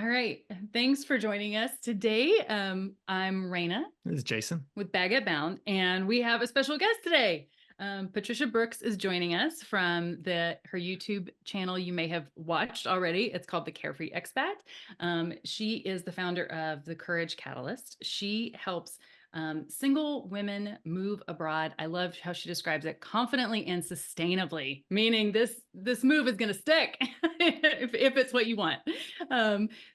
All right. Thanks for joining us today. I'm Raina This is Jason. with Baguette Bound, and we have a special guest today. Patricia Brooks is joining us from her YouTube channel. You may have watched already. It's called The Carefree Expat. She is the founder of The Courage Catalyst. She helps single women move abroad. I love how she describes it confidently and sustainably, meaning this move is going to stick if it's what you want.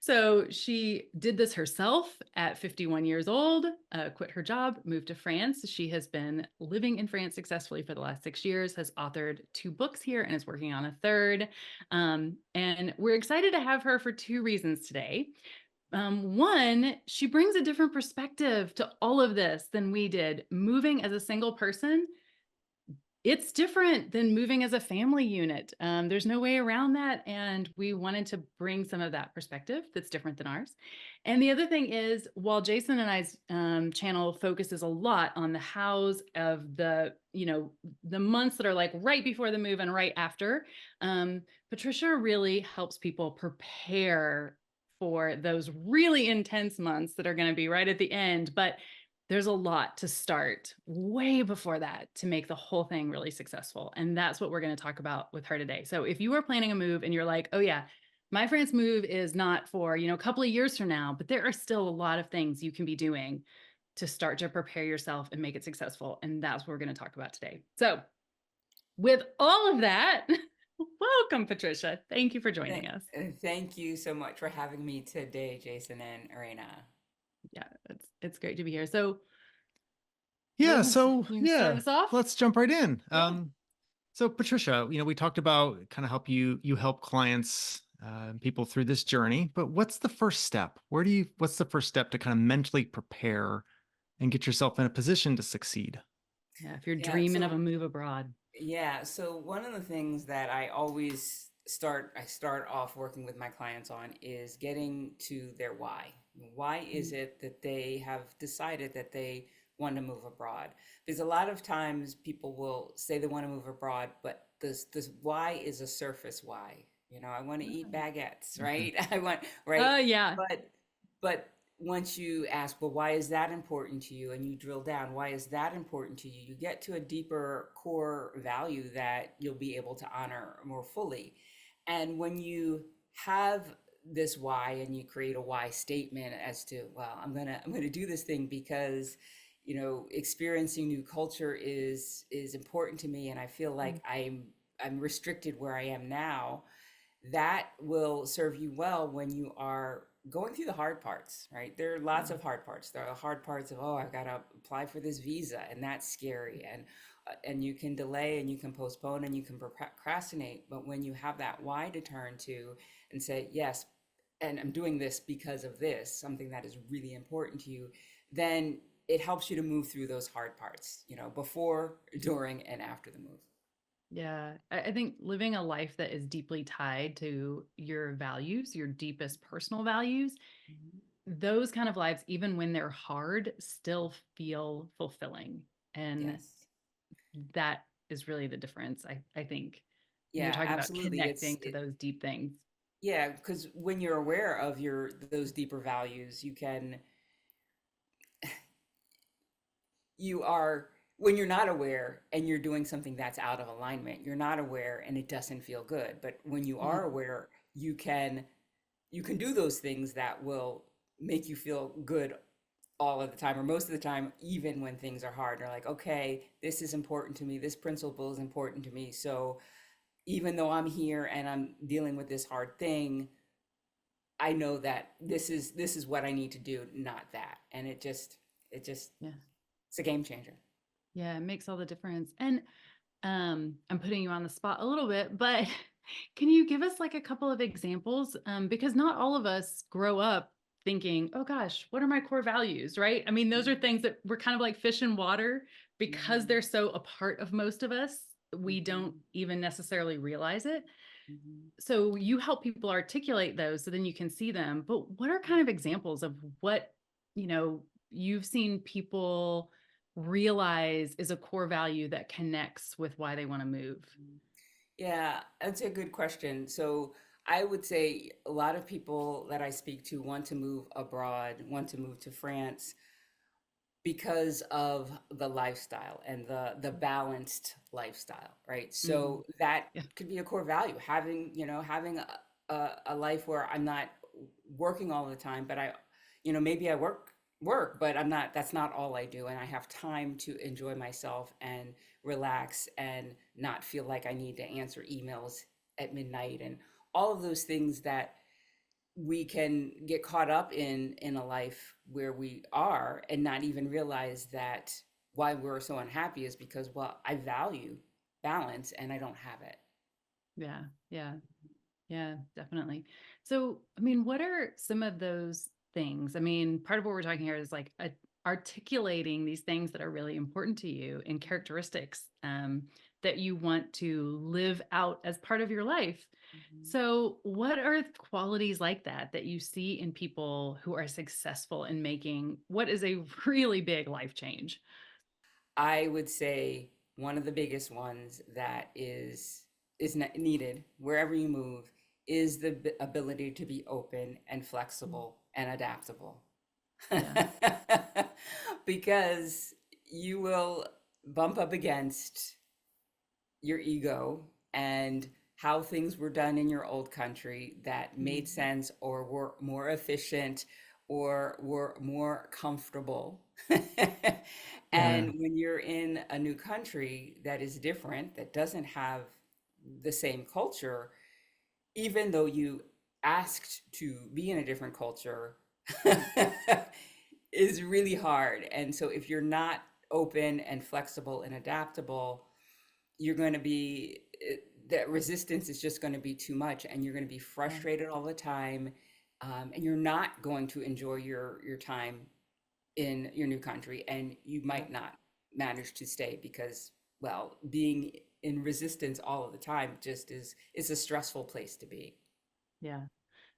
So she did this herself at 51 years old, quit her job, moved to France. She has been living in France successfully for the last 6 years, has authored 2 books here, and is working on a third. And we're excited to have her for 2 reasons today. One, she brings a different perspective to all of this than we did. Moving as a single person, it's different than moving as a family unit. There's no way around that. And we wanted to bring some of that perspective that's different than ours. And the other thing is, while Jason and I's channel focuses a lot on the hows of the months that are like right before the move and right after, Patricia really helps people prepare for those really intense months that are going to be right at the end. But there's a lot to start way before that to make the whole thing really successful. And that's what we're going to talk about with her today. So if you are planning a move and you're like, oh yeah, my France move is not for, a couple of years from now, but there are still a lot of things you can be doing to start to prepare yourself and make it successful. And that's what we're going to talk about today. So with all of that, welcome, Patricia. Thank you for joining us. Thank you so much for having me today, Jason and Arena. Yeah, it's great to be here. So Yeah, you can start us off. let's jump right in. Yeah. So Patricia, we talked about kind of you help clients, people through this journey, but what's the first step? What's the first step to kind of mentally prepare and get yourself in a position to succeed? Yeah, if you're Yeah, dreaming of a so move abroad. so one of the things that I start off working with my clients on is getting to their why. Why is Mm. it that they have decided that they want to move abroad? Because a lot of times people will say they want to move abroad, but this why is a surface why. I want to eat baguettes, Mhm. right? I want, right? Yeah. But but once you ask, well, why is that important to you? And you drill down, why is that important to you? You get to a deeper core value that you'll be able to honor more fully. And when you have this why and you create a why statement as to, well, I'm gonna do this thing because experiencing new culture is important to me, and I feel like Mm. I'm restricted where I am now. That will serve you well when you are going through the hard parts, right? There are lots Yeah. of hard parts. There are the hard parts of, oh, I've got to apply for this visa, and that's scary. And you can delay and you can postpone and you can procrastinate. But when you have that why to turn to and say, yes, and I'm doing this because of this, something that is really important to you, then it helps you to move through those hard parts, before, during, and after the move. Yeah. I think living a life that is deeply tied to your values, your deepest personal values, Mhm. those kind of lives, even when they're hard, still feel fulfilling. And Yes. that is really the difference, I think, when you're Yeah, talking about absolutely. connecting to those deep things. Yeah, because when you're aware of those deeper values, you are when you're not aware and you're doing something that's out of alignment, you're not aware and it doesn't feel good. But when you are Mhm. aware, you can do those things that will make you feel good all of the time or most of the time, even when things are hard. You're like, okay, this is important to me. This principle is important to me. So even though I'm here and I'm dealing with this hard thing, I know that this is what I need to do, not that. And it just Yeah. it's a game changer. Yeah. It makes all the difference. And I'm putting you on the spot a little bit, but can you give us like a couple of examples? Because not all of us grow up thinking, oh gosh, what are my core values, right? I mean, those are Mhm. things that we're kind of like fish in water because Mhm. they're so a part of most of us. We don't Mhm. even necessarily realize it. Mhm. So you help people articulate those so then you can see them. But what are kind of examples of what, you've seen people realize is a core value that connects with why they want to move? Yeah, that's a good question. So I would say a lot of people that I speak to want to move abroad, want to move to France because of the lifestyle and the balanced lifestyle, right? Mhm. So that Yeah. could be a core value, having, having a life where I'm not working all the time, but maybe I work, but I'm not, that's not all I do. And I have time to enjoy myself and relax and not feel like I need to answer emails at midnight and all of those things that we can get caught up in a life where we are and not even realize that why we're so unhappy is because, well, I value balance and I don't have it. Yeah. Yeah. Yeah, definitely. So, I mean, what are some of those things? I mean, part of what we're talking here is like articulating these things that are really important to you and characteristics that you want to live out as part of your life. Mhm. So, what are qualities like that that you see in people who are successful in making what is a really big life change? I would say one of the biggest ones that needed wherever you move is the ability to be open and Mm. flexible and adaptable. Yeah. Because you will bump up against your ego and how things were done in your old country that made Mhm. sense or were more efficient or were more comfortable. Yeah. And when you're in a new country that is different, that doesn't have the same culture, even though you asked to be in a different culture, is really hard. And so if you're not open and flexible and adaptable, you're going to be that resistance is just going to be too much and you're going to be Yeah. frustrated all the time, and you're not going to enjoy your time in your new country and you Yeah. might not manage to stay because, well, being in resistance all of the time just is a stressful place to be. Yeah.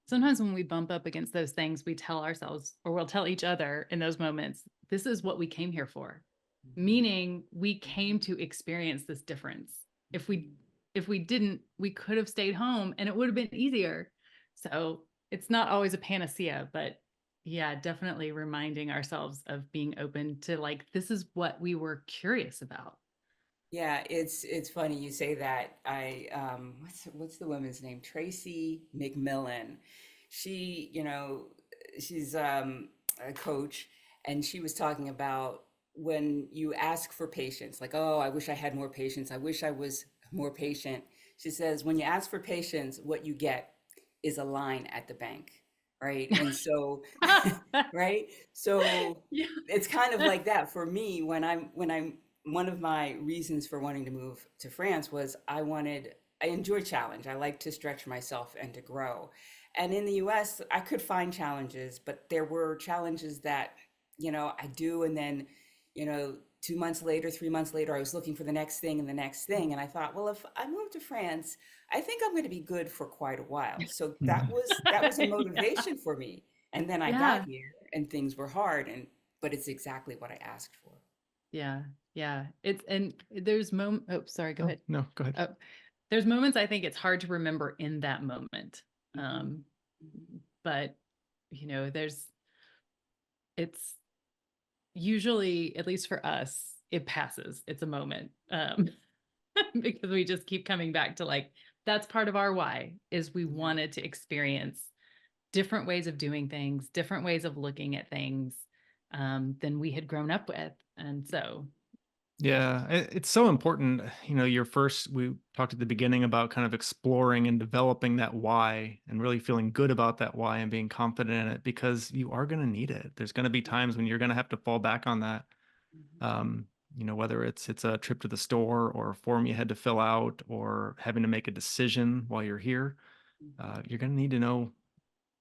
Sometimes when we bump up against those things, we tell ourselves or we'll tell each other in those moments, this is what we came here for. Mhm. Meaning we came to experience this difference. If we Mhm. if we didn't, we could have stayed home and it would have been easier. So it's not always a panacea, but yeah, definitely reminding ourselves of being open to like, this is what we were curious about. Yeah, it's funny you say that. I what's the woman's name? Tracy McMillan. She, she's a coach and she was talking about when you ask for patience, like, "Oh, I wish I had more patience. I wish I was more patient." She says, "When you ask for patience, what you get is a line at the bank." Right? And so right? So Yeah. it's kind of like that for me when I'm one of my reasons for wanting to move to France was I enjoy challenge. I like to stretch myself and to grow. And in the US, I could find challenges, but there were challenges that, I do and then, 2 months later, 3 months later, I was looking for the next thing and the next thing. And I thought, well, if I move to France, I think I'm going to be good for quite a while. So that was a Yeah. motivation for me. And then I got Yeah. here and things were hard but it's exactly what I asked for. Yeah. Yeah. It's and there's oh, sorry, go Oh, ahead. no, go ahead. Oh, there's moments I think it's hard to remember in that moment. Mhm, Um, mhm. but there's it's usually, at least for us, it passes. It's a moment. Because we just keep coming back to like that's part of our why is we Yeah. wanted to experience different ways of doing things, different ways of looking at things than we had grown up with. And so, Yeah, it's so important. Your first, we talked at the beginning about kind of exploring and developing that why and really feeling good about that why and being confident in it because you are going to need it. There's going to be times when you're going to have to fall back on that. Mhm, Um, whether it's a trip to the store or a form you had to fill out or having to make a decision while you're here, mhm. you're going to need to know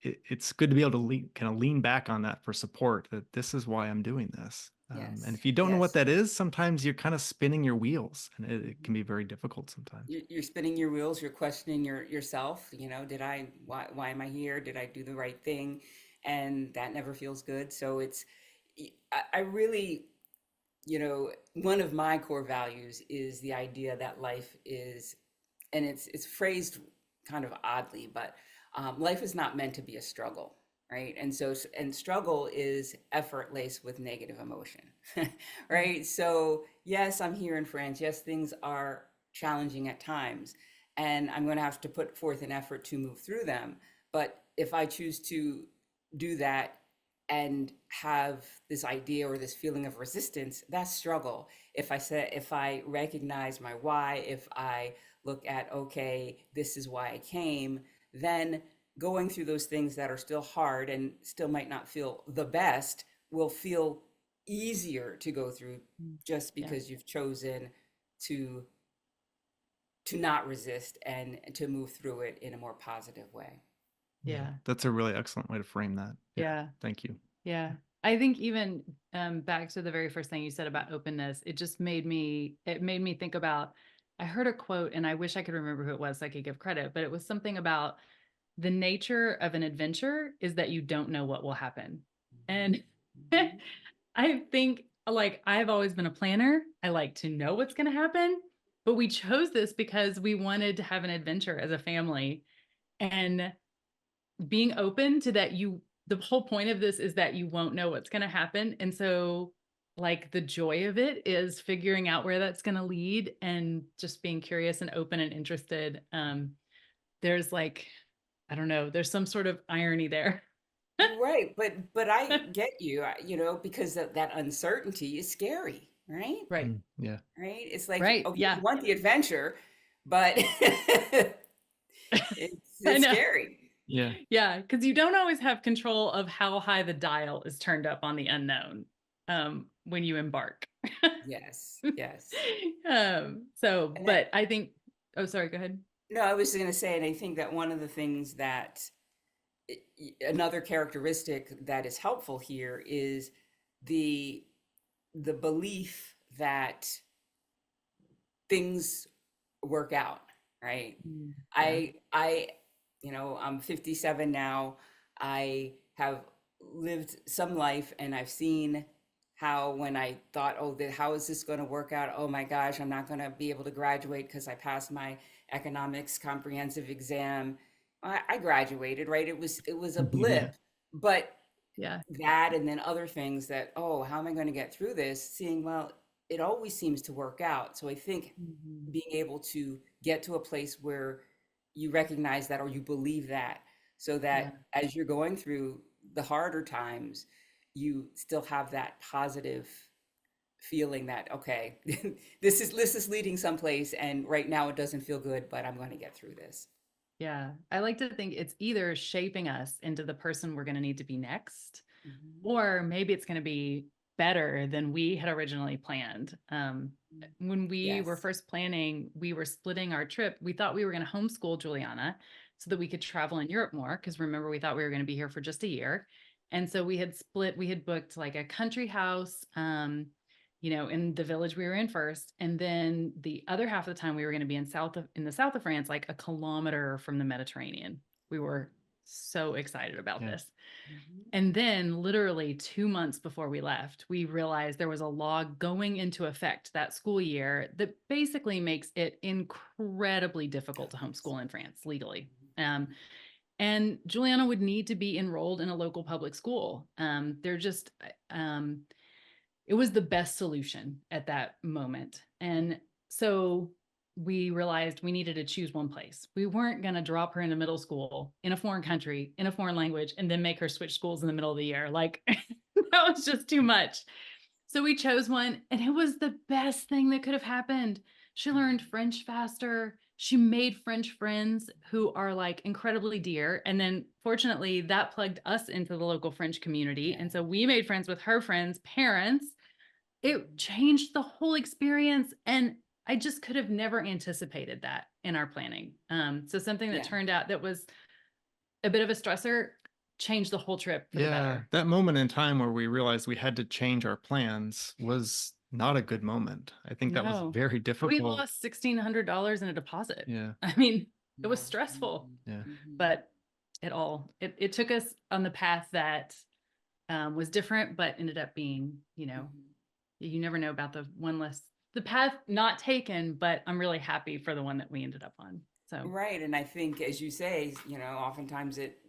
it's good to be able to kind of lean back on that for support that this is why I'm doing this. And Yes, if you don't know what yes. that is, sometimes you're kind of spinning your wheels and it can Mhm. be very difficult sometimes. You're spinning your wheels. You're questioning yourself. Why am I here? Did I do the right thing? And that never feels good. So I really, one of my core values is the idea that life is, and it's phrased kind of oddly, but life is not meant to be a struggle, right? And so, and struggle is effort laced with negative emotion, right? So, yes, I'm here in France. Yes, things are challenging at times, and I'm going to have to put forth an effort to move through them. But if I choose to do that and have this idea or this feeling of resistance, that's struggle. If I recognize my why, if I look at, okay, this is why I came, then going through those things that are still hard and still might not feel the best will feel easier to go through, just Yeah. because you've chosen to not resist and to move through it in a more positive way. Yeah. That's a really excellent way to frame that. Yeah. Thank you. Yeah. I think even back to the very first thing you said about openness, it made me think about, I heard a quote and I wish I could remember who it was so I could give credit, but it was something about the nature of an adventure is that you don't know what will happen. And Mhm. I think, like, I've always been a planner. I like to know what's going to happen, but we chose this because we wanted to have an adventure as a family. And being open to that, the whole point of this is that you won't know what's going to happen. And so, like, the joy of it is figuring out where that's going to lead and just being curious and open and interested. There's like, I don't know, there's some sort of irony there. Right, but I get you, because that uncertainty is scary, right? Right. Yeah. Right? It's like, Right. okay, Yeah. you want the adventure, but I it's know. scary. Yeah. Yeah. Because you don't always have control of how high the dial is turned up on the unknown when you embark. Yes, yes. So, And but I think, oh, sorry, go ahead. no, I was going to say, and I think that one of the things that another characteristic that is helpful here is the belief that things work out, right? Yeah. I I'm 57 now. I have lived some life, and I've seen how, when I thought, oh, how is this going to work out? Oh my gosh, I'm not going to be able to graduate because I passed my economics comprehensive exam. I graduated, right? It was a Yeah. blip, but Yeah. that, and then other things that, oh, how am I going to get through this? Seeing, well, it always seems to work out. So I think Mhm. being able to get to a place where you recognize that, or you believe that, so Yeah. that as you're going through the harder times, you still have that positive feeling that, okay, this is leading someplace, and right now it doesn't feel good, but I'm going to get through this. Yeah. I like to think it's either shaping us into the person we're going to need to be next, Mhm. or maybe it's going to be better than we had originally planned. When we were Yes. first planning, we were splitting our trip. We thought we were going to homeschool Juliana so that we could travel in Europe more. Because remember, we thought we were going to be here for just a year. And so we had booked like a country house, in the village we were in first. And then the other half of the time we were going to be in the south of France, like a kilometer from the Mediterranean. We were so excited about Yeah. this. Mhm. And then, literally 2 months before we left, we realized there was a law going into effect that school year that basically makes it incredibly difficult to Goodness. homeschool in France legally. And Juliana would need to be enrolled in a local public school. It was the best solution at that moment. And so we realized we needed to choose one place. We weren't going to drop her into middle school in a foreign country, in a foreign language, and then make her switch schools in the middle of the year. Like, that was just too much. So we chose one, and it was the best thing that could have happened. She learned French faster. She made French friends who are like incredibly dear. And then fortunately, that plugged us into the local French community. Yeah. And so we made friends with her friends' parents. It changed the whole experience. And I just could have never anticipated that in our planning. So something that Yeah. turned out that was a bit of a stressor changed the whole trip for the Yeah. better. That moment in time where we realized we had to change our plans was not a good moment. I think that was No, very we difficult. lost $1,600 in a deposit. Yeah. I mean, it was Yeah. stressful, Yeah. Mhm. but it took us on the path that was different, but ended up being, Mhm. you never know about the path not taken, but I'm really happy for the one that we ended up on. So Right. And I think, as you say, oftentimes it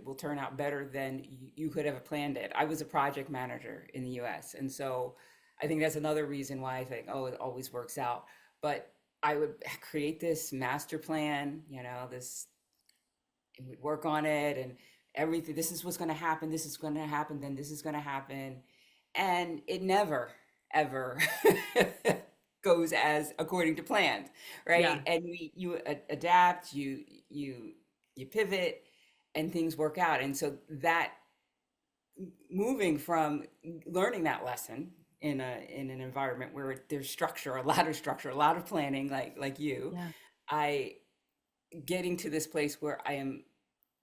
will turn out better than you could have planned it. I was a project manager in the US. And so I think that's another reason why I think, oh, it always works out. But I would create this master plan, this, and we'd work on it and everything. This is what's going to happen. This is going to happen. Then this is going to happen. And it never, ever goes as according to plan, yeah, right? And adapt, you pivot, and things work out. And so that moving from learning that lesson in an environment where there's structure, a lot of structure, a lot of planning, like you, yeah, I getting to this place where I am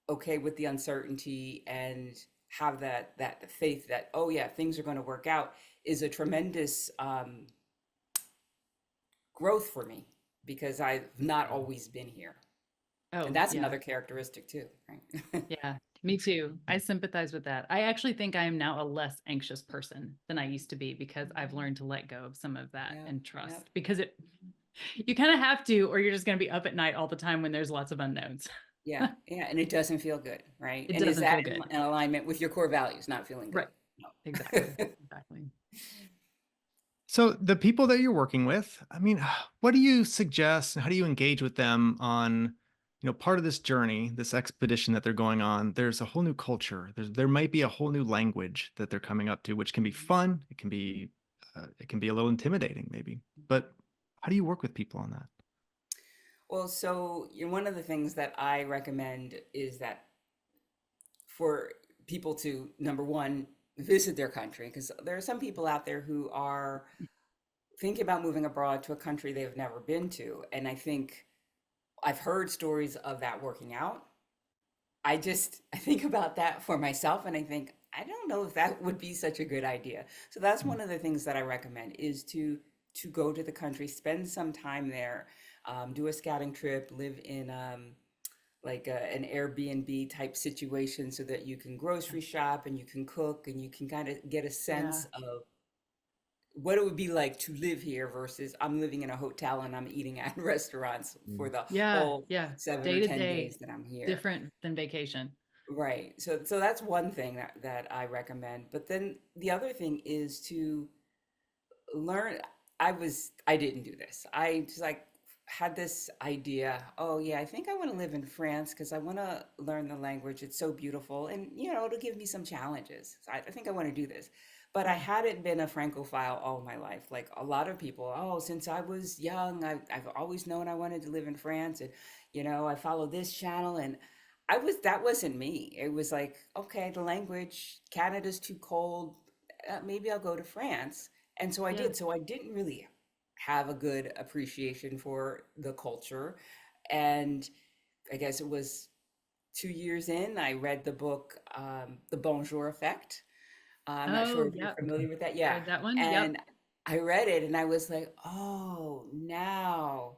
okay with the uncertainty and have that faith that, oh yeah, things are going to work out, is a tremendous growth for me, because I've not always been here. And oh that's yeah, another characteristic too, right? yeah. Me too. I sympathize with that. I actually think I am now a less anxious person than I used to be because I've learned to let go of some of that Yeah, and yeah, trust, because you kind of have to, or you're just going to be up at night all the time when there's lots of unknowns. yeah, yeah. And it doesn't feel good, right? It And is doesn't that feel good. in alignment with your core values, not feeling good? Right. Exactly. Exactly. So the people that you're working with, I mean, what do you suggest and how do you engage with them on, part of this journey, this expedition that they're going on? There's a whole new culture. There might be a whole new language that they're coming up to, which can be fun. It can be a little intimidating maybe. But how do you work with people on that? Well, so one of the things that I recommend is that for people to, number one, visit their country, because there are some people out there who are thinking about moving abroad to a country they've never been to. And I think I've heard stories of that working out. I think about that for myself and I think, I don't know if that would be such a good idea. So that's Mm. one of the things that I recommend, is to go to the country, spend some time there, do a scouting trip, live in like an Airbnb type situation so that you can grocery shop and you can cook and you can kind of get a Yeah. sense of what it would be like to live here versus I'm living in a hotel and I'm eating at restaurants for Mm. the Yeah. whole Yeah. seven Day or to 10 day, days that I'm here. different than vacation. Right. So that's one thing that I recommend. But then the other thing is to learn. I didn't do this. I just like had this idea. Oh yeah, I think I want to live in France because I want to learn the language. It's so beautiful, and it'll give me some challenges. So I think I want to do this. But I Yeah. hadn't been a Francophile all my life. Like a lot of people, oh, since I was young, I've always known I wanted to live in France, and I followed this channel, and that wasn't me. It was like, okay, the language, Canada's too cold. Maybe I'll go to France. And so I Yeah. did. So I didn't really have a good appreciation for the culture. And I guess it was 2 years in, I read the book, The Bonjour Effect. I'm not sure Oh, if you're yep. Okay. familiar with that. Yeah. Read that one. Yep. And I read it and I was like, oh, now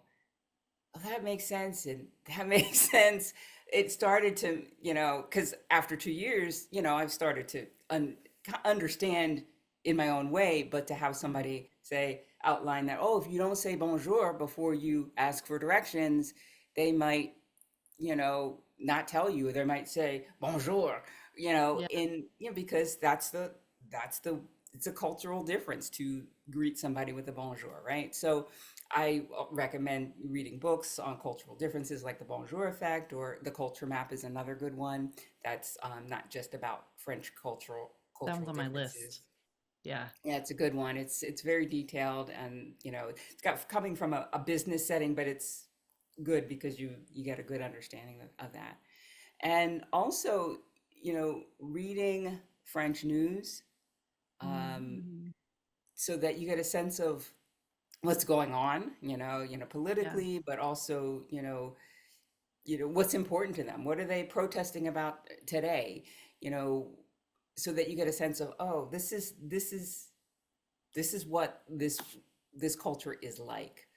that makes sense. And that makes sense. It started to, because after 2 years, I've started to understand in my own way, but to have somebody say, outline that, oh, if you don't say bonjour before you ask for directions, they might, not tell you. They might say bonjour, Yeah. because that's the it's a cultural difference to greet somebody with a bonjour, right? So I recommend reading books on cultural differences like the Bonjour Effect, or the Culture Map is another good one. That's not just about French That one's cultural on my list. differences. Yeah. Yeah, it's a good one. It's very detailed, and it's got coming from a business setting, but it's good because you get a good understanding of that. And also, reading French news, um, Mhm. so that you get a sense of what's going on, Yeah. politically, but also, what's important to them. What are they protesting about today? You know, so that you get a sense of, oh, this is what this culture is like.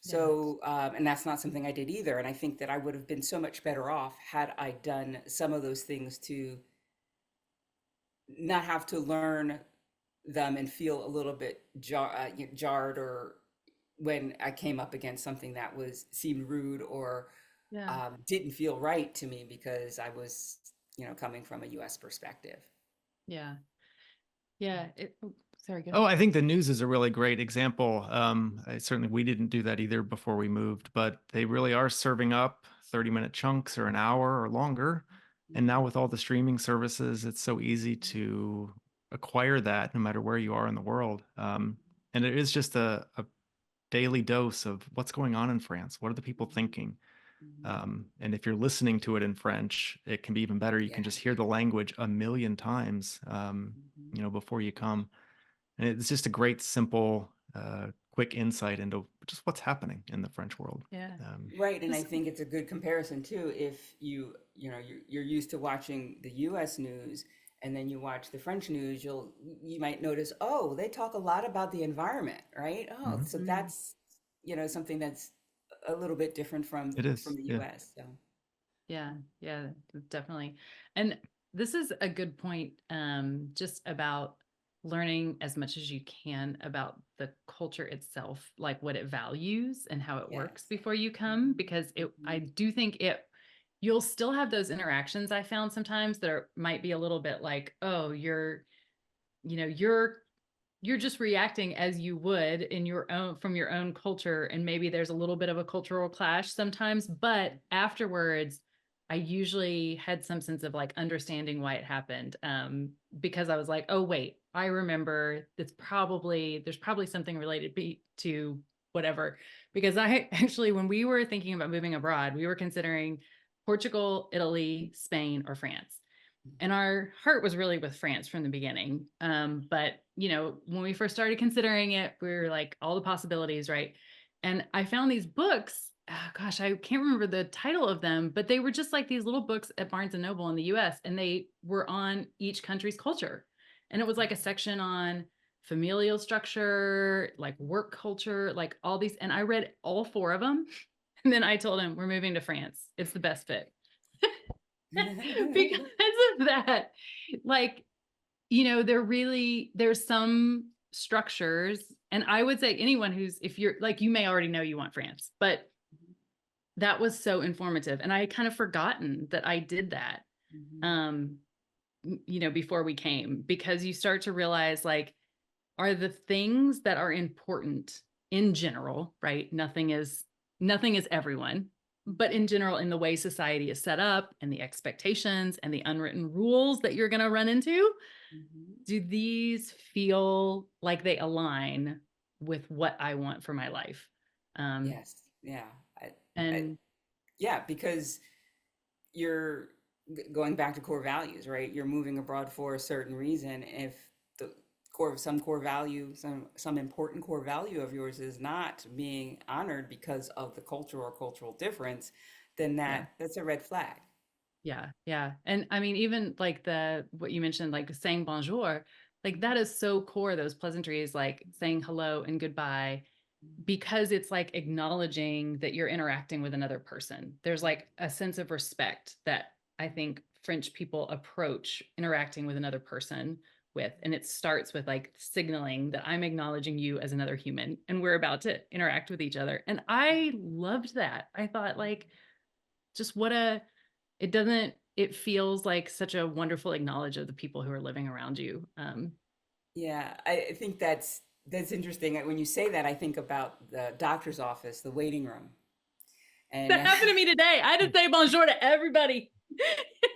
Yeah. So, and that's not something I did either. And I think that I would have been so much better off had I done some of those things to not have to learn them and feel a little bit jarred, or when I came up against something that was seemed rude or Yeah. didn't feel right to me because I was, coming from a US perspective. Yeah. Yeah. Sorry, go Oh, ahead. I think the news is a really great example. Certainly we didn't do that either before we moved, but they really are serving up 30-minute chunks or an hour or longer. And now Mhm. with all the streaming services, it's so easy to acquire that no matter where you are in the world. And it is just a daily dose of what's going on in France. What are the people thinking? Mhm. And if you're listening to it in French, it can be even better. You can Yeah. just hear the language a million times, Mhm. before you come. And it's just a great, simple, quick insight into just what's happening in the French world. Yeah. Right, and I This, think it's a good comparison too. If you're used to watching the U.S. news and then you watch the French news, you might notice, oh, they talk a lot about the environment, right? Oh, Mhm. so mm, that's something that's a little bit different It from is. the Yeah. U.S. So. yeah. Yeah. Definitely. And this is a good point, just about learning as much as you can about the culture itself, like what it values and how it works Yes. before you come, Mhm. because I Mhm. do think you'll still have those interactions I found sometimes that might be a little bit like, oh, you know, you're just reacting as you would in your own from your own culture, and maybe there's a little bit of a cultural clash sometimes, but afterwards I usually had some sense of like understanding why it happened, because I was like, oh wait, I remember there's probably something related to whatever, because I actually, when we were thinking about moving abroad, we were considering Portugal, Italy, Spain, or France, and our heart was really with France from the beginning. But when we first started considering it, we were like all the possibilities, right? And I found these books. Oh, gosh, I can't remember the title of them, but they were just like these little books at Barnes and Noble in the US, and they were on each country's culture. And it was like a section on familial structure, like work culture, like all these. And I read all four of them. And then I told him, we're moving to France. It's the best fit. Because of that, like, there's some structures, and I would say anyone who's, if you're like, you may already know you want France, but that was so informative, and I kind of forgotten that I did that, Mhm. um before we came, because you start to realize, like, are the things that are important in general, right? Nothing is everyone, but in general, in the way society is set up and the expectations and the unwritten rules that you're going to run into, Mhm. do these feel like they align with what I want for my life? Um, Yes. Yeah. I, and yeah, because you're going back to core values, right? You're moving abroad for a certain reason. If the some core value, some important core value of yours is not being honored because of the culture or cultural difference, then yeah, that's a red flag. yeah, yeah. And I mean, even like what you mentioned, like saying bonjour, like Mhm. that is so core, those pleasantries, like saying hello and goodbye, Mhm. because it's like acknowledging that you're interacting with another person. There's like a sense of respect that I think French people approach interacting with another person with. And it starts with like signaling that I'm acknowledging you as another human and we're about to interact with each other. And I loved that. I thought, like, just it feels like such a wonderful acknowledge of the people who are living around you. Yeah, I think that's interesting. When you say that, I think about the doctor's office, the waiting room, and That happened to me today. I had to say bonjour to everybody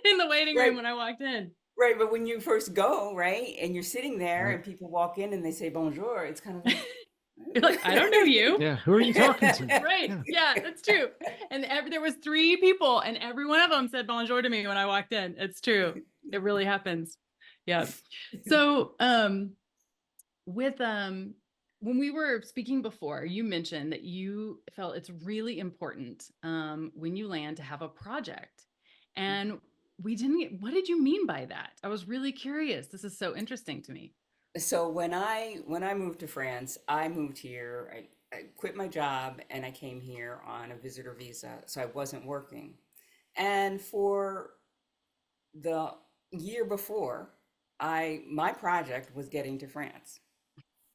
in the waiting room right, when I walked in. right. But when you first go, right, and you're sitting there, Right. and people walk in and they say bonjour, it's kind of like, You're like, I don't know you. Yeah. Who are you talking to? Right. Yeah. Yeah, that's true. And there was three people, and every one of them said bonjour to me when I walked in. It's true. It really happens. Yeah. So, with when we were speaking before, you mentioned that you felt it's really important, when you land, to have a project. And we didn't get, what did you mean by that? I was really curious. This is so interesting to me. So when I moved to France, I moved here. I quit my job and I came here on a visitor visa, so I wasn't working. And for the year before, I my project was getting to France,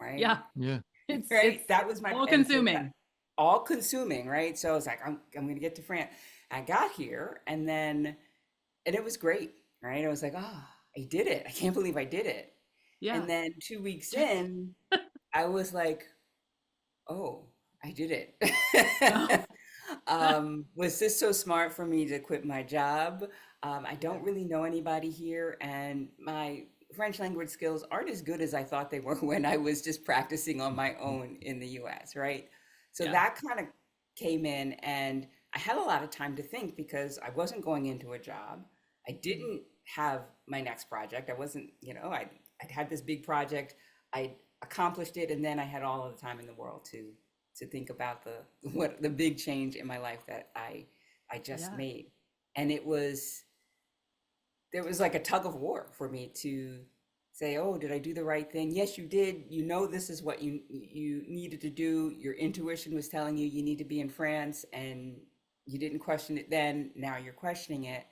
right? Yeah. Yeah. It's Right? That was my all and so that consuming. all consuming, right? So I was like, I'm going to get to France. I got here, and it was great, right? I was like, oh, I did it. I can't believe I did it. Yeah. And then 2 weeks in, I was like, oh, I did Oh, it. Was this so smart for me to quit my job? I yeah. don't really know anybody here, and my French language skills aren't as good as I thought they were when I was just practicing on my own in the US, right? So Yeah. that kind of came in, and I had a lot of time to think because I wasn't going into a job. I Mm. didn't have my next project. I wasn't, I'd had this big project. I accomplished it, and then I had all of the time in the world to think about the big change in my life that I just Yeah. made. And there was like a tug of war for me to say, oh, did I do the right thing? Yes, you did. You know, this is what you needed to do. Your intuition was telling you need to be in France, and you didn't question it then. Now you're questioning it.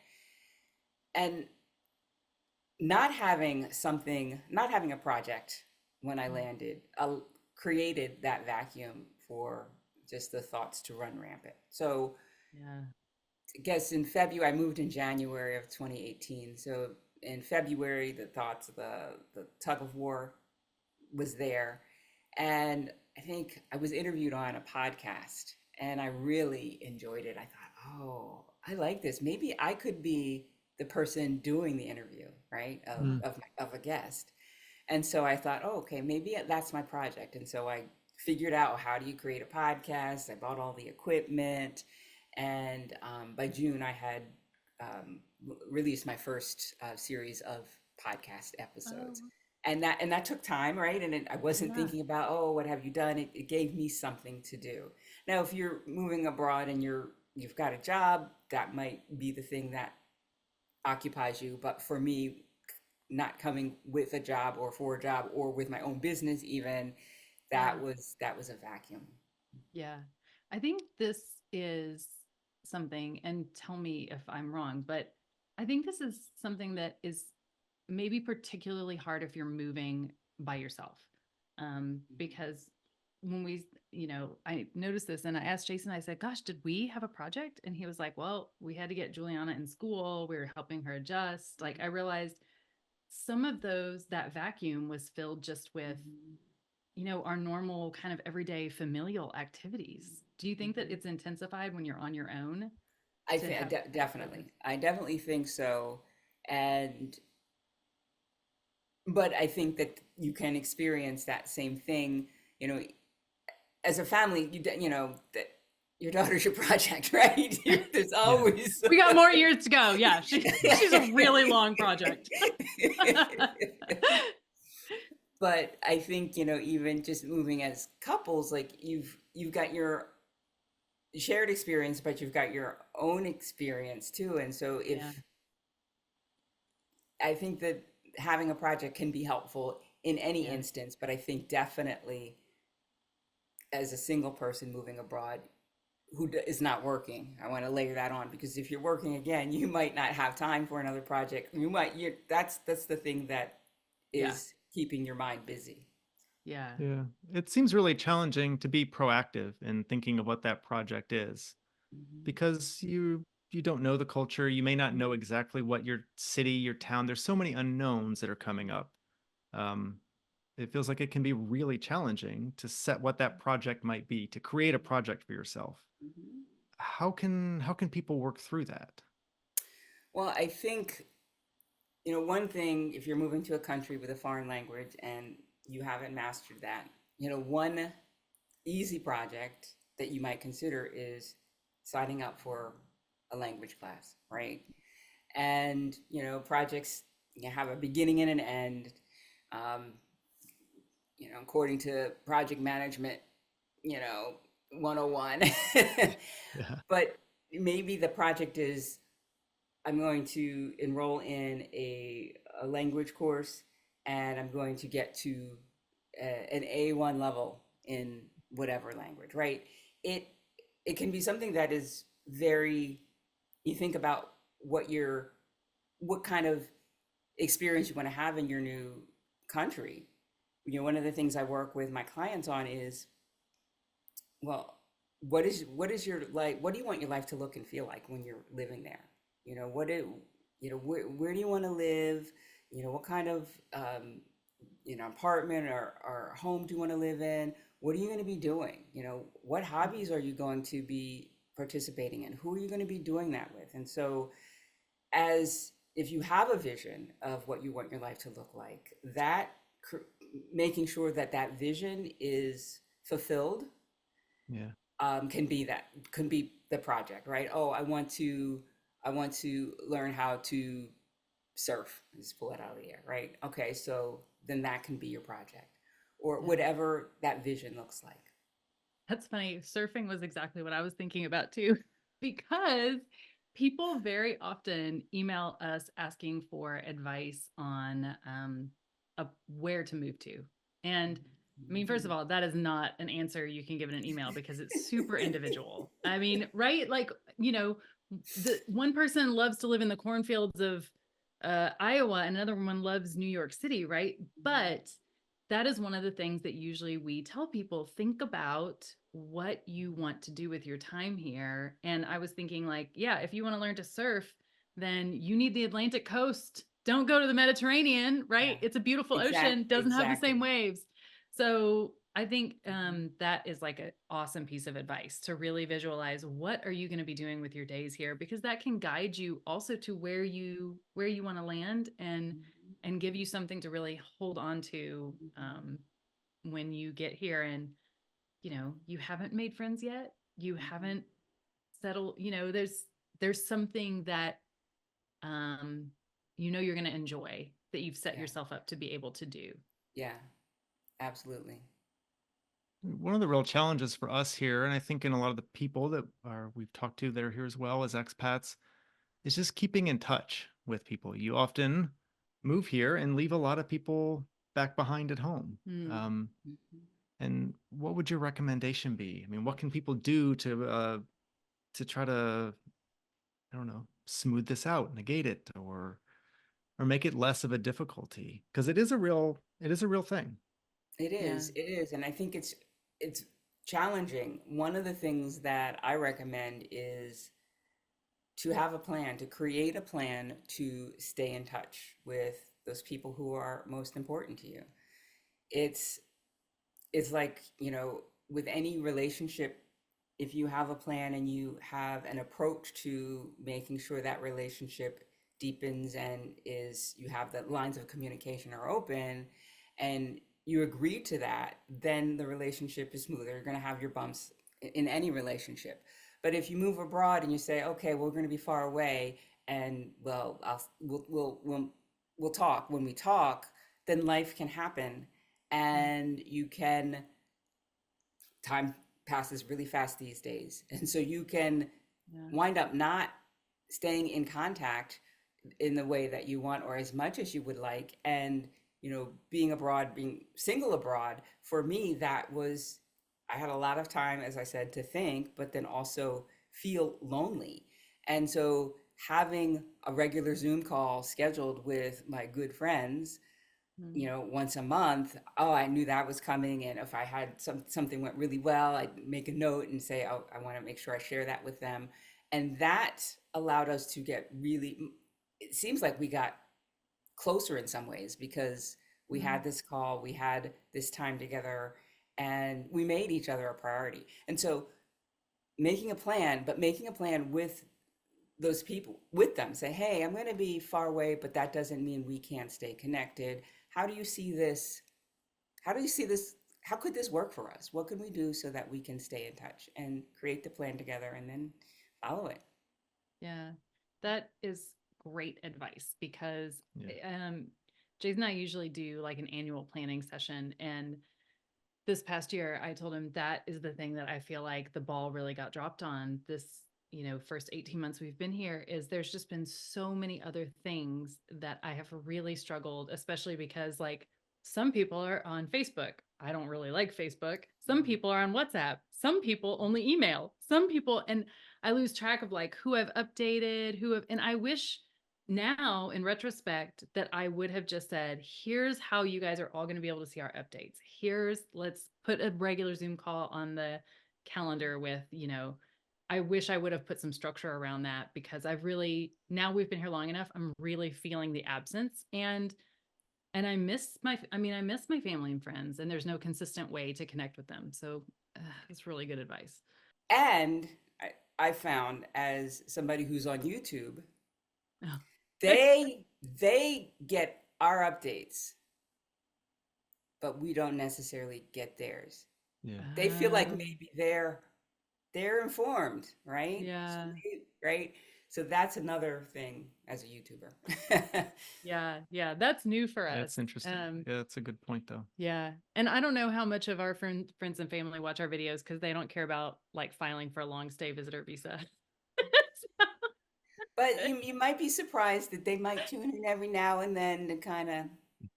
And not having a project when I Mm. landed, created that vacuum for just the thoughts to run rampant. So Yeah. I guess in February, I moved in January of 2018. So in February, the thoughts, the tug of war was there. And I think I was interviewed on a podcast and I really enjoyed it. I thought, oh, I like this. Maybe I could be the person doing the interview, right? Mm. Of a guest. And so I thought, oh, okay, maybe that's my project. And so I figured out how do you create a podcast. I bought all the equipment. And by June, I had released my first series of podcast episodes. Oh, And that took time, right? And I wasn't yeah. thinking about, oh, what have you done? It gave me something to do. Now, if you're moving abroad and you've got a job, that might be the thing that occupies you. But for me, not coming with a job or for a job or with my own business even, Yeah. that was a vacuum. Yeah. I think this is something, and tell me if I'm wrong, but I think this is something that is maybe particularly hard if you're moving by yourself. Because when I noticed this and I asked Jason, I said, gosh, did we have a project? And he was like, well, we had to get Juliana in school. We were helping her adjust. Like I realized some of that vacuum was filled just with Mhm. our normal kind of everyday familial activities. Do you think that Mhm. it's intensified when you're on your own I to think have that focus? I definitely think so. And but I think that you can experience that same thing, you know, as a family, that your daughter's your project, right? There's Yeah. always We got more years to go. Yeah, she's a really long project. But I think, even just moving as couples, like you've got your shared experience, but you've got your own experience too. And so Yeah, if I think that having a project can be helpful in any yeah, instance, but I think definitely as a single person moving abroad is not working, I want to layer that on because if you're working again, you might not have time for another project. That's the thing that yeah, is keeping your mind busy. yeah, Yeah. It seems really challenging to be proactive in thinking of what that project is Mhm. because you don't know the culture, you may not know exactly what your city, your town, there's so many unknowns that are coming up. Um, it feels like it can be really challenging to set what that project might be, to create a project for yourself. Mhm. How can people work through that? Well, I think, one thing, if you're moving to a country with a foreign language and you haven't mastered that, one easy project that you might consider is signing up for a language class, right? And, projects have a beginning and an end. Um, according to project management, you know, 101. Yeah. But maybe the project is I'm going to enroll in a language course and I'm going to get to an A1 level in whatever language, right? It it can be something that is very you think about what kind of experience you want to have in your new country. One of the things I work with my clients on is, well, what is your like, what do you want your life to look and feel like when you're living there? You know, where do you want to live? You know, what kind of apartment or home do you want to live in? What are you going to be doing? You know, what hobbies are you going to be participating in? Who are you going to be doing that with? And so, as if you have a vision of what you want your life to look like, that making sure that that vision is fulfilled, Yeah. can be the project, right? Oh, I want to learn how to surf. Just pull it out of the air, right? Okay, so then that can be your project, or Yeah. whatever that vision looks like. That's funny. Surfing was exactly what I was thinking about too, because people very often email us asking for advice on where to move to. And I mean, first of all, that is not an answer you can give in an email because it's super individual. I mean, right? Like, the one person loves to live in the cornfields of Iowa, and another one loves New York City, right? But that is one of the things that usually we tell people, think about what you want to do with your time here. And I was thinking, like, yeah, if you want to learn to surf, then you need the Atlantic coast. Don't go to the Mediterranean, Yeah, right? It's a beautiful ocean, doesn't have the same exactly. waves. So I think that is like an awesome piece of advice, to really visualize what are you going to be doing with your days here, because that can guide you also to where you want to land, and give you something to really hold on to when you get here. And you haven't made friends yet, you haven't settled, there's something that um you're going to enjoy, that you've set Yeah, yourself up to be able to do. yeah, absolutely. One of the real challenges for us here, and I think in a lot of the people that we've talked to that are here as well as expats, is just keeping in touch with people. You often move here and leave a lot of people back behind at home. Mm. Um, Mhm. and what would your recommendation be? I mean, what can people do to try to, I don't know, smooth this out, negate it, or make it less of a difficulty? Because it is a real thing. Yeah. It is, and I think it's challenging. One of the things that I recommend is to have a plan, to create a plan to stay in touch with those people who are most important to you. It's it's like, with any relationship, if you have a plan and you have an approach to making sure that relationship deepens, and is you have the lines of communication are open, and you agree to that, then the relationship is smoother. You're going to have your bumps in any relationship. But if you move abroad and you say, okay, we're going to be far away, and well, we'll talk when we talk, then life can happen, and you can time passes really fast these days. And so you can Yeah. wind up not staying in contact in the way that you want, or as much as you would like. And, being abroad, being single abroad, for me, I had a lot of time, as I said, to think, but then also feel lonely. And so having a regular Zoom call scheduled with my good friends, Mm. once a month. Oh, I knew that was coming. And if I had something went really well, I'd make a note and say, oh, I want to make sure I share that with them. And that allowed us to get really, it seems like we got closer in some ways, because we Mm. had this call, we had this time together, and we made each other a priority. And so making a plan with those people, with them, say, hey, I'm going to be far away, but that doesn't mean we can't stay connected. How do you see this? How do you see this? How could this work for us? What can we do so that we can stay in touch and create the plan together and then follow it? Yeah, that is great advice, because Yeah. Jason and I usually do like an annual planning session. And this past year, I told him that is the thing that I feel like the ball really got dropped on this, first 18 months we've been here, is there's just been so many other things that I have really struggled, especially because, like, some people are on Facebook. I don't really like Facebook. Some Mm. people are on WhatsApp. Some people only email. Some people, and I lose track of like who I've updated, and I wish now in retrospect that I would have just said, here's how you guys are all going to be able to see our updates. Let's put a regular Zoom call on the calendar with, I wish I would have put some structure around that, because now we've been here long enough, I'm really feeling the absence, and I miss my family and friends, and there's no consistent way to connect with them. So it's really good advice. And I found, as somebody who's on YouTube, Oh. they get our updates, but we don't necessarily get theirs. Yeah. They feel like maybe they're informed, right? Yeah. Right. So that's another thing as a YouTuber. Yeah, that's new for us. That's interesting. Yeah, that's a good point, though. Yeah, and I don't know how much of our friends and family watch our videos, because they don't care about like filing for a long stay visitor visa. But you might be surprised that they might tune in every now and then to kind of.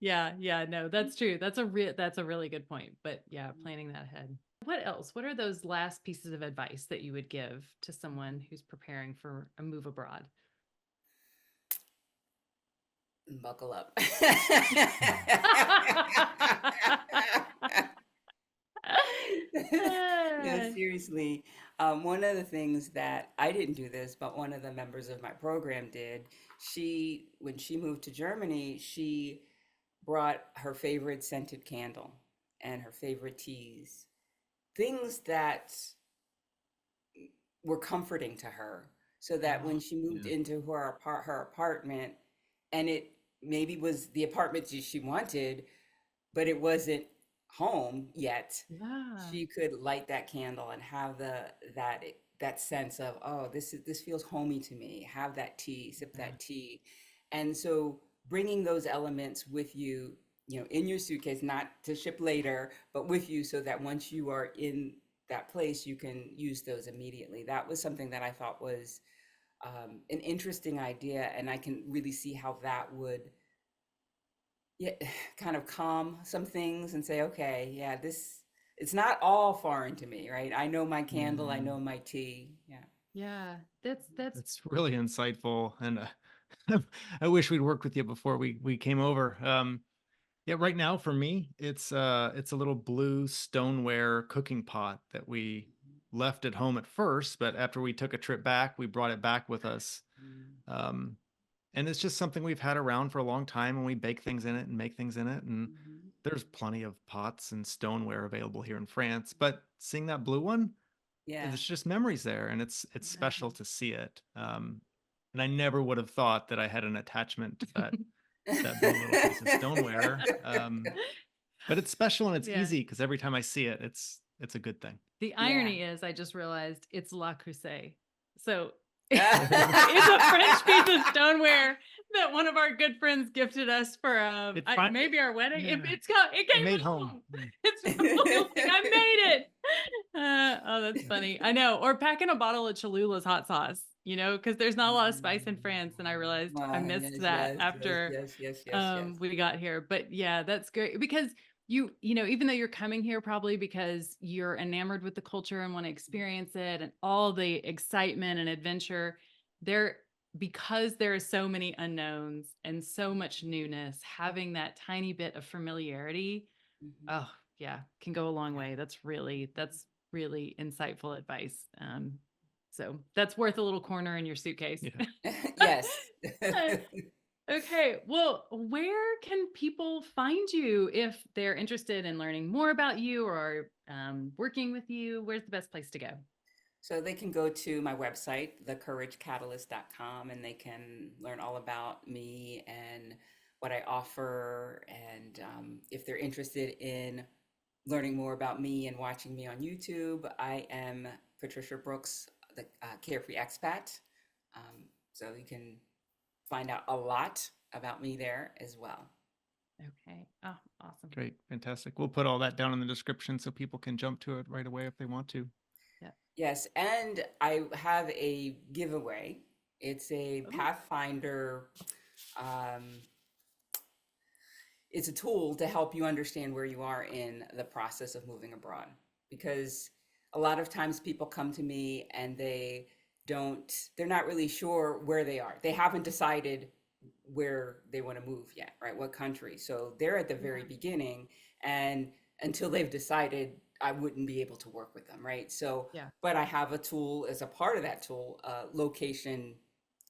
Yeah, no, that's true. That's a really good point. But yeah, planning that ahead. What else? What are those last pieces of advice that you would give to someone who's preparing for a move abroad? Buckle up. No, seriously. One of the things that I didn't do this, but one of the members of my program did, when she moved to Germany, she brought her favorite scented candle and her favorite teas, things that were comforting to her, so that when she moved into her apartment, and it maybe was the apartment she wanted, but it wasn't home yet, she could light that candle and have that sense of, oh, this feels homey to me. Have that tea, sip that tea. And so bringing those elements with you, in your suitcase, not to ship later, but with you, so that once you are in that place, you can use those immediately. That was something that I thought was an interesting idea, and I can really see how that would kind of calm some things and say, okay, yeah, it's not all foreign to me, right? I know my candle, I know my tea. Yeah, that's really insightful, and I wish we'd worked with you before we came over. Yeah, right now for me, it's a little blue stoneware cooking pot that we left at home at first, but after we took a trip back, we brought it back with us. And it's just something we've had around for a long time, and we bake things in it and make things in it. And there's plenty of pots and stoneware available here in France, but seeing that blue one, there's just memories there, and it's special to see it. And I never would have thought that I had an attachment to that blue little piece of stoneware. But it's special, and it's easy, because every time I see it, it's a good thing. The irony is, I just realized it's La Creuset. So it's a French piece of stoneware that one of our good friends gifted us for maybe our wedding. It came home. It's I made it. Oh, that's funny. I know. Or packing a bottle of Cholula's hot sauce, because there's not a lot of spice in France, and I realized I missed that after we got here. But yeah, that's great, because even though you're coming here probably because you're enamored with the culture and want to experience it and all the excitement and adventure because there are so many unknowns and so much newness, having that tiny bit of familiarity, oh yeah, can go a long way. That's really insightful advice. So that's worth a little corner in your suitcase. Yes. Okay, well, where can people find you if they're interested in learning more about you or working with you? Where's the best place to go? So they can go to my website, thecouragecatalyst.com, and they can learn all about me and what I offer. And if they're interested in learning more about me and watching me on YouTube, I am Patricia Brooks, the Carefree Expat. So you can find out a lot about me there as well. Okay. Oh, awesome. Great. Fantastic. We'll put all that down in the description so people can jump to it right away if they want to. Yeah. Yes. And I have a giveaway. It's a Pathfinder. It's a tool to help you understand where you are in the process of moving abroad, because a lot of times people come to me and they're not really sure where they are. They haven't decided where they want to move yet, right? What country. So they're at the very beginning, and until they've decided, I wouldn't be able to work with them, right? So, Yeah. but I have a tool as a part of that tool, location,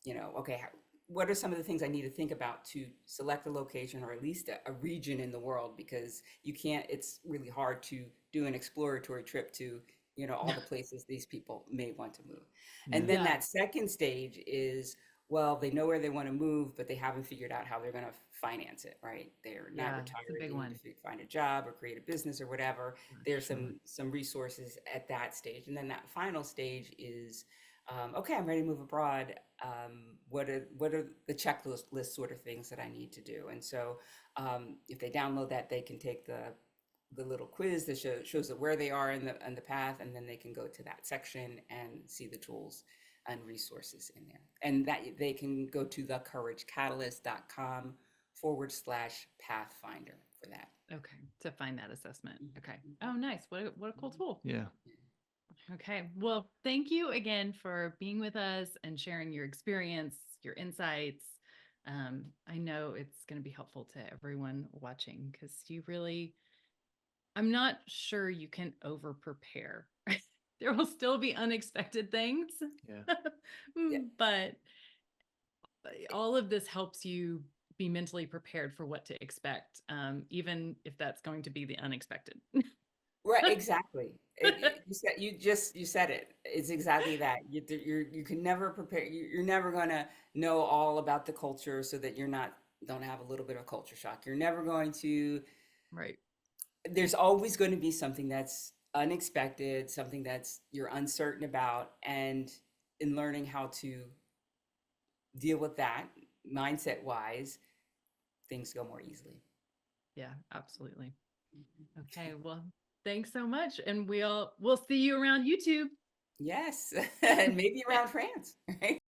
okay, what are some of the things I need to think about to select a location or at least a region in the world? Because it's really hard to do an exploratory trip to, all the places these people may want to move. And Yeah. then Yeah. that second stage is, well, they know where they want to move, but they haven't figured out how they're going to finance it, right? They're not Yeah. It's a retired, big they need one. to find a job or create a business or whatever. There's Sure. some resources at that stage. And then that final stage is, okay, I'm ready to move abroad. What are the checklist sort of things that I need to do? And so if they download that, they can take the little quiz that shows that where they are in the path, and then they can go to that section and see the tools and resources in there. And that they can go to thecouragecatalyst.com/pathfinder for that. Okay. To find that assessment. Okay. Mhm. Oh, nice. What a cool tool. Yeah. Okay. Well, thank you again for being with us and sharing your experience, your insights. I know it's going to be helpful to everyone watching because I'm not sure you can over prepare. There will still be unexpected things. Yeah. Yeah. But all of this helps you be mentally prepared for what to expect, even if that's going to be the unexpected. Right, exactly. You said it. It's exactly that. You can never prepare. You're never gonna know all about the culture, so that don't have a little bit of culture shock. You're never going to. Right. There's always going to be something that's unexpected, something that's you're uncertain about, and in learning how to deal with that mindset wise, things go more easily. Yeah, absolutely. Okay. Well, thanks so much. And we'll see you around YouTube. Yes, and maybe around France, right?